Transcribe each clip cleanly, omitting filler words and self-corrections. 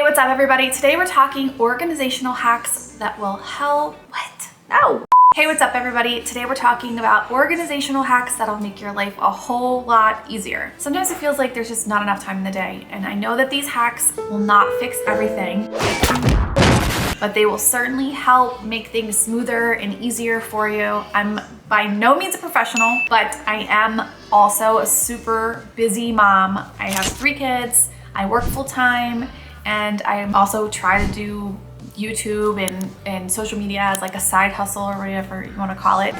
what's up everybody? Today we're talking organizational hacks that will help, what? No. Hey, what's up everybody? Today we're talking about organizational hacks that'll make your life a whole lot easier. Sometimes it feels like there's just not enough time in the day, and I know that these hacks will not fix everything, but they will certainly help make things smoother and easier for you. I'm by no means a professional, but I am also a super busy mom. I have 3 kids, I work full time, and I also try to do YouTube and social media as like a side hustle or whatever you want to call it.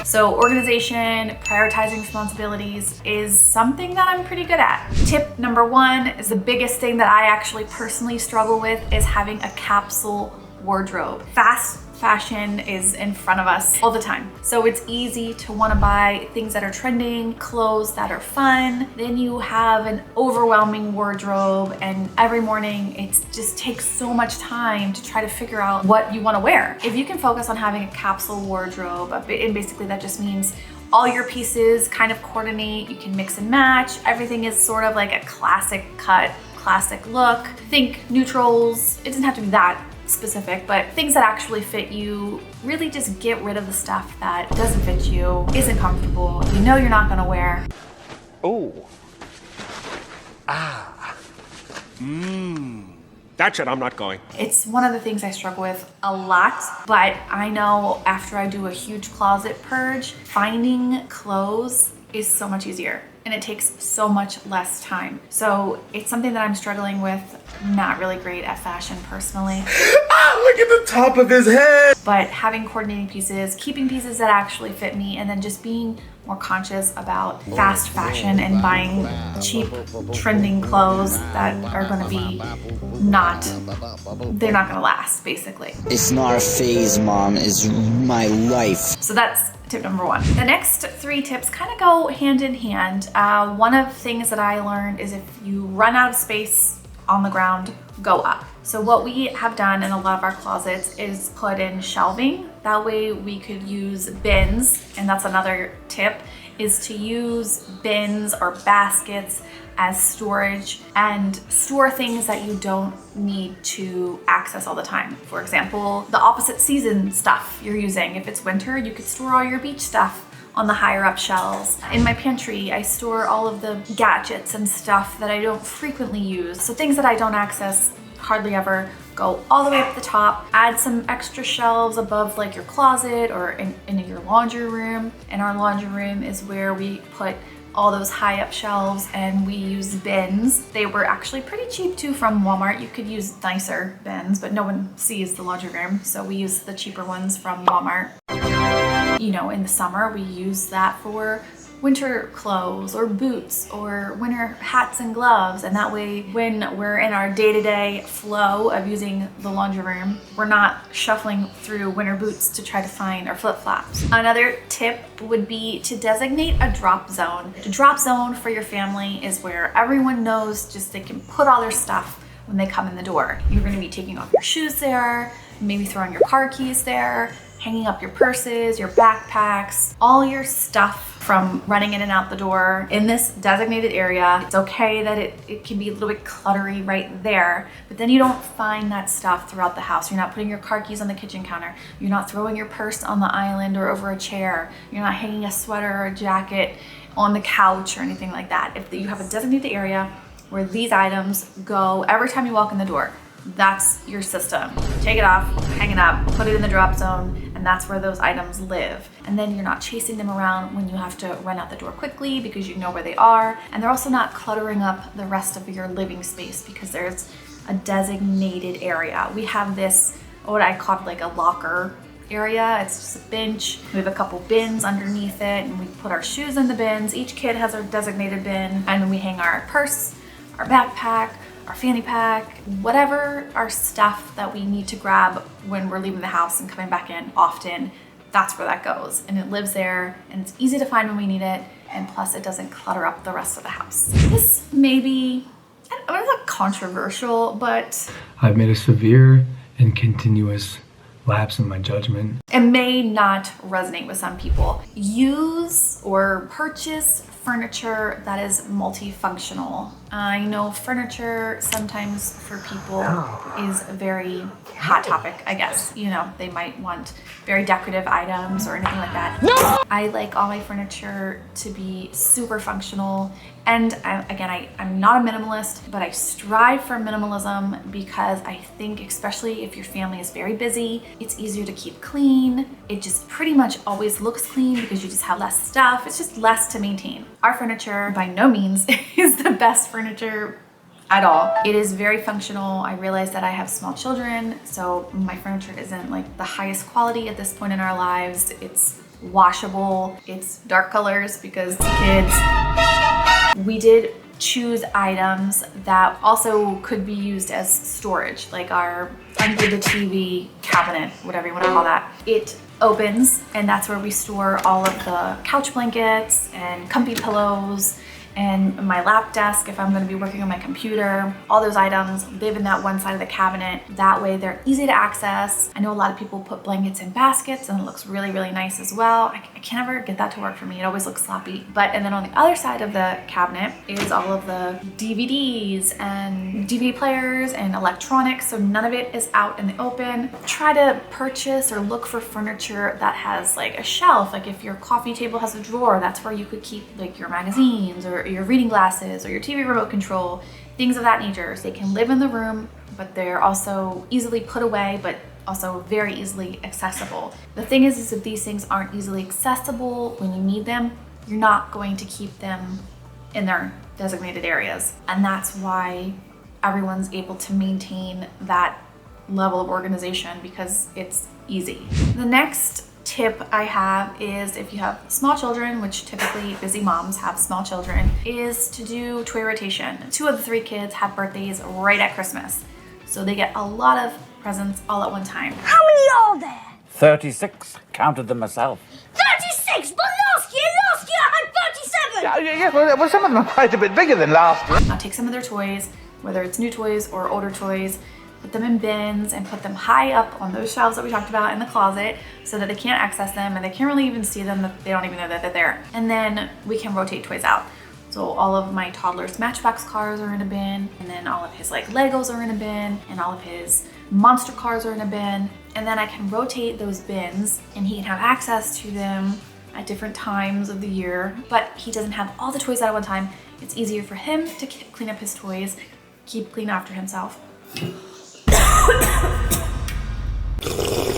So organization, prioritizing responsibilities is something that I'm pretty good at. Tip number 1 is the biggest thing that I actually personally struggle with is having a capsule wardrobe. Fast fashion is in front of us all the time. So it's easy to want to buy things that are trending, clothes that are fun. Then you have an overwhelming wardrobe, and every morning it just takes so much time to try to figure out what you want to wear. If you can focus on having a capsule wardrobe, and basically that just means all your pieces kind of coordinate, you can mix and match. Everything is sort of like a classic cut, classic look. Think neutrals. It doesn't have to be that specific, but things that actually fit you. Really just get rid of the stuff that doesn't fit you, isn't comfortable, you know you're not gonna wear. Oh. That's it, I'm not going. It's one of the things I struggle with a lot, but I know after I do a huge closet purge, finding clothes is so much easier and it takes so much less time. So it's something that I'm struggling with. Not really great at fashion personally. Look at the top of his head! But having coordinating pieces, keeping pieces that actually fit me, and then just being more conscious about fast fashion and buying cheap, trending clothes that are gonna be they're not gonna last, basically. It's not a phase, Mom, it's my life. So that's tip number 1. The next 3 tips kind of go hand in hand. One of the things that I learned is if you run out of space on the ground, go up. So what we have done in a lot of our closets is put in shelving. That way we could use bins, and that's another tip, is to use bins or baskets as storage and store things that you don't need to access all the time. For example, the opposite season stuff you're using. If it's winter, you could store all your beach stuff on the higher up shelves. In my pantry, I store all of the gadgets and stuff that I don't frequently use. So things that I don't access hardly ever, go all the way up the top. Add some extra shelves above like your closet or in your laundry room. And our laundry room is where we put all those high up shelves, and we use bins. They were actually pretty cheap too from Walmart. You could use nicer bins, but no one sees the laundry room, so we use the cheaper ones from Walmart. You know, in the summer, we use that for winter clothes or boots or winter hats and gloves. And that way, when we're in our day-to-day flow of using the laundry room, we're not shuffling through winter boots to try to find our flip-flops. Another tip would be to designate a drop zone. The drop zone for your family is where everyone knows just they can put all their stuff when they come in the door. You're gonna be taking off your shoes there, maybe throwing your car keys there, hanging up your purses, your backpacks, all your stuff from running in and out the door in this designated area. It's okay that it can be a little bit cluttery right there, but then you don't find that stuff throughout the house. You're not putting your car keys on the kitchen counter. You're not throwing your purse on the island or over a chair. You're not hanging a sweater or a jacket on the couch or anything like that. If you have a designated area where these items go every time you walk in the door, that's your system. Take it off, hang it up, put it in the drop zone, and that's where those items live. And then you're not chasing them around when you have to run out the door quickly because you know where they are. And they're also not cluttering up the rest of your living space because there's a designated area. We have this, what I call like a locker area. It's just a bench. We have a couple bins underneath it, and we put our shoes in the bins. Each kid has a designated bin, and then we hang our purse, our backpack, our fanny pack, whatever our stuff that we need to grab when we're leaving the house and coming back in often, that's where that goes. And it lives there, and it's easy to find when we need it, and plus it doesn't clutter up the rest of the house. This may be, it's not controversial, but I've made a severe and continuous lapse in my judgment. It may not resonate with some people. Use or purchase furniture that is multifunctional. I know furniture sometimes for people is a very hot topic, I guess. You know, they might want very decorative items or anything like that. No! I like all my furniture to be super functional. And I'm not a minimalist, but I strive for minimalism because I think, especially if your family is very busy, it's easier to keep clean. It just pretty much always looks clean because you just have less stuff. It's just less to maintain. Our furniture by no means is the best furniture at all. It is very functional. I realize that I have small children, so my furniture isn't like the highest quality at this point in our lives. It's washable. It's dark colors because kids. We did choose items that also could be used as storage, like our under the TV cabinet, whatever you want to call that. It opens, and that's where we store all of the couch blankets and comfy pillows and my lap desk if I'm going to be working on my computer. All those items live in that one side of the cabinet. That way they're easy to access. I know a lot of people put blankets in baskets and it looks really, really nice as well. I can't ever get that to work for me. It always looks sloppy. And then on the other side of the cabinet is all of the DVDs and DVD players and electronics, so none of it is out in the open. Try to purchase or look for furniture that has like a shelf. Like if your coffee table has a drawer, that's where you could keep like your magazines or your reading glasses or your TV remote control, things of that nature. So they can live in the room, but they're also easily put away, but also very easily accessible. The thing is if these things aren't easily accessible when you need them, you're not going to keep them in their designated areas. And that's why everyone's able to maintain that level of organization, because it's easy. The next tip I have is if you have small children, which typically busy moms have small children, is to do toy rotation. 2 of the 3 kids have birthdays right at Christmas, so they get a lot of presents all at one time. How many are there? 36. Counted them myself. 36, but last year I had 37! Yeah, well, some of them are quite a bit bigger than last year. Now take some of their toys, whether it's new toys or older toys, put them in bins and put them high up on those shelves that we talked about in the closet so that they can't access them and they can't really even see them. They don't even know that they're there. And then we can rotate toys out. So all of my toddler's Matchbox cars are in a bin, and then all of his like Legos are in a bin, and all of his monster cars are in a bin. And then I can rotate those bins and he can have access to them at different times of the year, but he doesn't have all the toys at one time. It's easier for him to clean up his toys, keep clean after himself.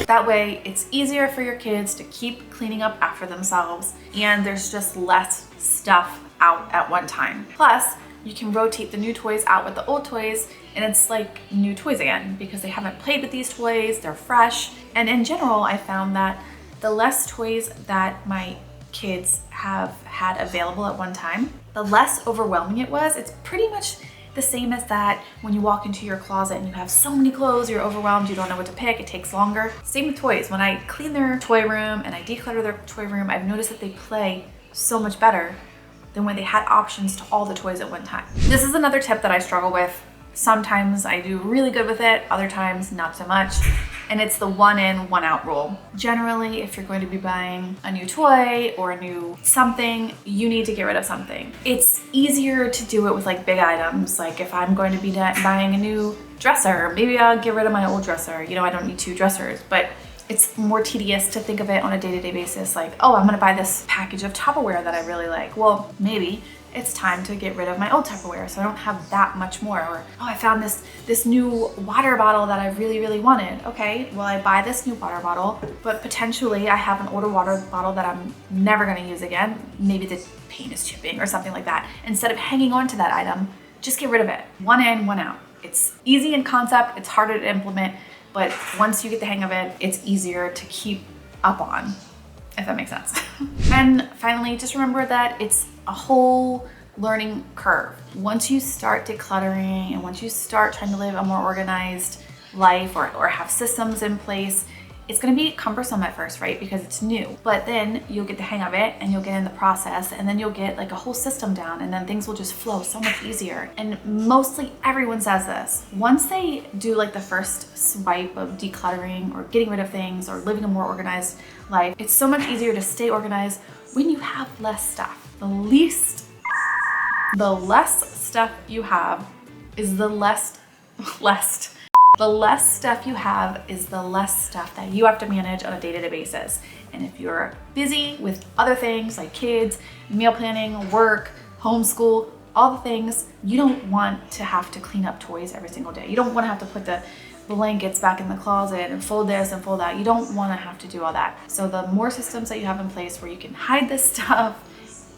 That way it's easier for your kids to keep cleaning up after themselves, and there's just less stuff out at one time. Plus, you can rotate the new toys out with the old toys, and it's like new toys again because they haven't played with these toys, they're fresh. And in general, I found that the less toys that my kids have had available at one time, the less overwhelming it was. It's pretty much the same as that when you walk into your closet and you have so many clothes, you're overwhelmed, you don't know what to pick, it takes longer. Same with toys. When I clean their toy room and I declutter their toy room, I've noticed that they play so much better than when they had options to all the toys at one time. This is another tip that I struggle with. Sometimes I do really good with it, other times not so much. And it's the 1 in, 1 out rule. Generally, if you're going to be buying a new toy or a new something, you need to get rid of something. It's easier to do it with like big items. Like if I'm going to be buying a new dresser, maybe I'll get rid of my old dresser. You know, I don't need 2 dressers, but it's more tedious to think of it on a day-to-day basis. Like, oh, I'm gonna buy this package of Tupperware that I really like. Well, maybe it's time to get rid of my old Tupperware so I don't have that much more. Or, oh, I found this new water bottle that I really, really wanted. Okay, well, I buy this new water bottle, but potentially I have an older water bottle that I'm never gonna use again. Maybe the paint is chipping or something like that. Instead of hanging on to that item, just get rid of it. 1 in, 1 out. It's easy in concept, it's harder to implement, but once you get the hang of it, it's easier to keep up on, if that makes sense. And finally, just remember that it's a whole learning curve. Once you start decluttering and once you start trying to live a more organized life or have systems in place, it's gonna be cumbersome at first, right? Because it's new, but then you'll get the hang of it and you'll get in the process, and then you'll get like a whole system down, and then things will just flow so much easier. And mostly everyone says this. Once they do like the first swipe of decluttering or getting rid of things or living a more organized life, it's so much easier to stay organized when you have less stuff. The least The less stuff you have is the less stuff you have is the less stuff that you have to manage on a day-to-day basis. And if you're busy with other things like kids, meal planning, work, homeschool, all the things, you don't want to have to clean up toys every single day. You don't want to have to put the blankets back in the closet and fold this and fold that. You don't want to have to do all that. So the more systems that you have in place where you can hide this stuff,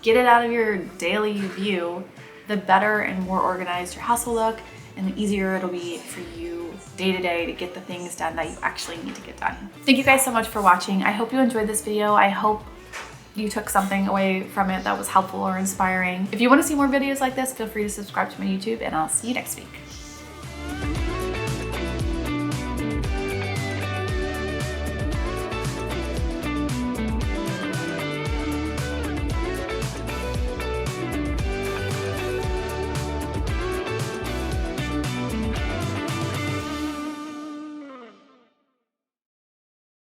get it out of your daily view, the better and more organized your house will look, and the easier it'll be for you day to day to get the things done that you actually need to get done. Thank you guys so much for watching. I hope you enjoyed this video. I hope you took something away from it that was helpful or inspiring. If you want to see more videos like this, feel free to subscribe to my YouTube, and I'll see you next week.